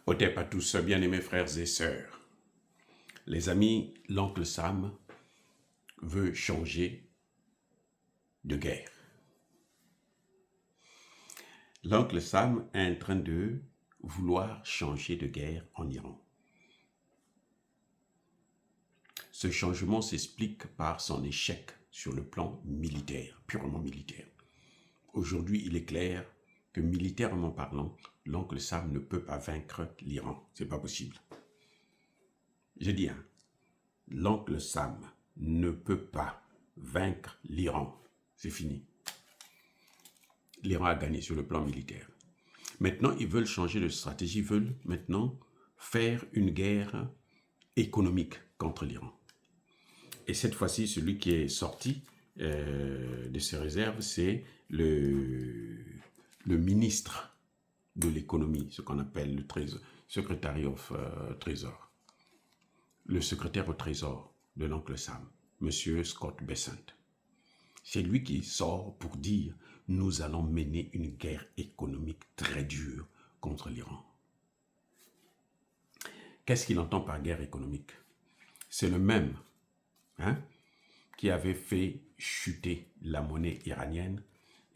Otep à tous, bien-aimés frères et sœurs. Les amis, l'oncle Sam veut changer de guerre. L'oncle Sam est en train de vouloir changer de guerre en Iran. Ce changement s'explique par son échec sur le plan militaire, purement militaire. Aujourd'hui, il est clair que militairement parlant, l'oncle Sam ne peut pas vaincre l'Iran. C'est pas possible. J'ai dit, l'oncle Sam ne peut pas vaincre l'Iran. C'est fini. L'Iran a gagné sur le plan militaire. Maintenant, ils veulent changer de stratégie. Ils veulent maintenant faire une guerre économique contre l'Iran. Et cette fois-ci, celui qui est sorti de ses réserves, c'est le ministre de l'économie, ce qu'on appelle le Secretary of Trésor. Le secrétaire au trésor de l'oncle Sam, M. Scott Bessent. C'est lui qui sort pour dire « Nous allons mener une guerre économique très dure contre l'Iran ». Qu'est-ce qu'il entend par guerre économique? C'est le même qui avait fait chuter la monnaie iranienne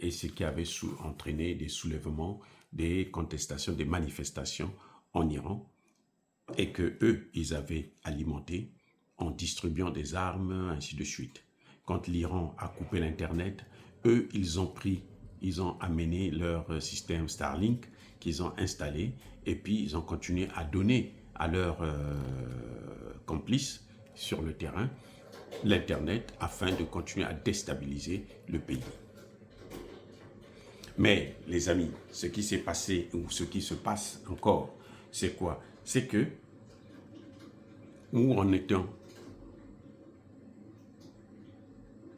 et ce qui avait entraîné des soulèvements, des contestations, des manifestations en Iran et que eux, ils avaient alimenté en distribuant des armes, ainsi de suite. Quand l'Iran a coupé l'Internet, eux, ils ont amené leur système Starlink qu'ils ont installé et puis ils ont continué à donner à leurs complices sur le terrain l'Internet afin de continuer à déstabiliser le pays. Mais les amis, ce qui s'est passé ou ce qui se passe encore, c'est quoi? C'est que où en étant?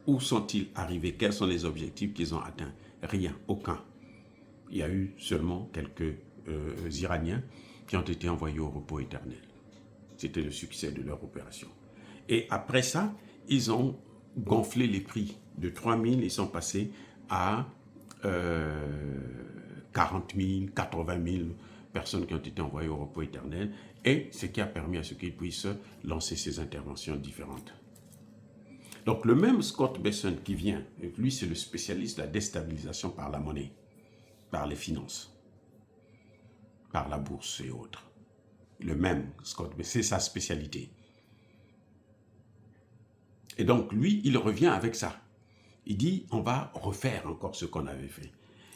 Où sont-ils arrivés? Quels sont les objectifs qu'ils ont atteints? Rien, aucun. Il y a eu seulement quelques Iraniens qui ont été envoyés au repos éternel. C'était le succès de leur opération. Et après ça, ils ont gonflé les prix. De 3 000, ils sont passés à 40 000, 80 000 personnes qui ont été envoyées au repos éternel. Et ce qui a permis à ce qu'ils puissent lancer ces interventions différentes. Donc le même Scott Bessent qui vient, lui c'est le spécialiste de la déstabilisation par la monnaie, par les finances, par la bourse et autres. Le même Scott Bessent, c'est sa spécialité. Et donc lui, il revient avec ça. Il dit, on va refaire encore ce qu'on avait fait.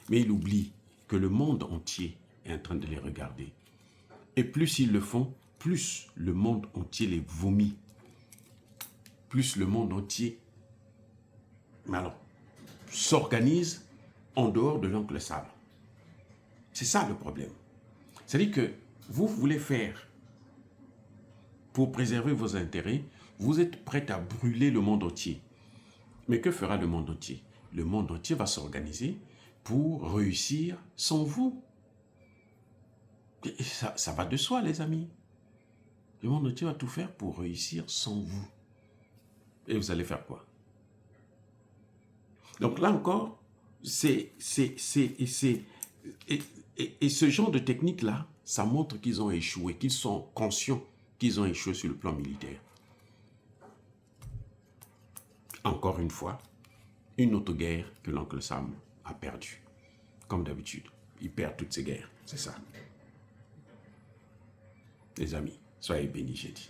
Mais il oublie que le monde entier est en train de les regarder. Et plus ils le font, plus le monde entier les vomit. Plus le monde entier s'organise en dehors de l'oncle Sam. C'est ça le problème. C'est-à-dire que vous voulez faire, pour préserver vos intérêts, vous êtes prêt à brûler le monde entier. Mais que fera le monde entier? Le monde entier va s'organiser pour réussir sans vous. Et ça va de soi, les amis. Le monde entier va tout faire pour réussir sans vous. Et vous allez faire quoi? Donc là encore, et ce genre de technique-là, ça montre qu'ils ont échoué, qu'ils sont conscients qu'ils ont échoué sur le plan militaire. Encore une fois, une autre guerre que l'oncle Sam a perdue. Comme d'habitude, il perd toutes ses guerres, c'est ça. Les amis, soyez bénis, j'ai dit.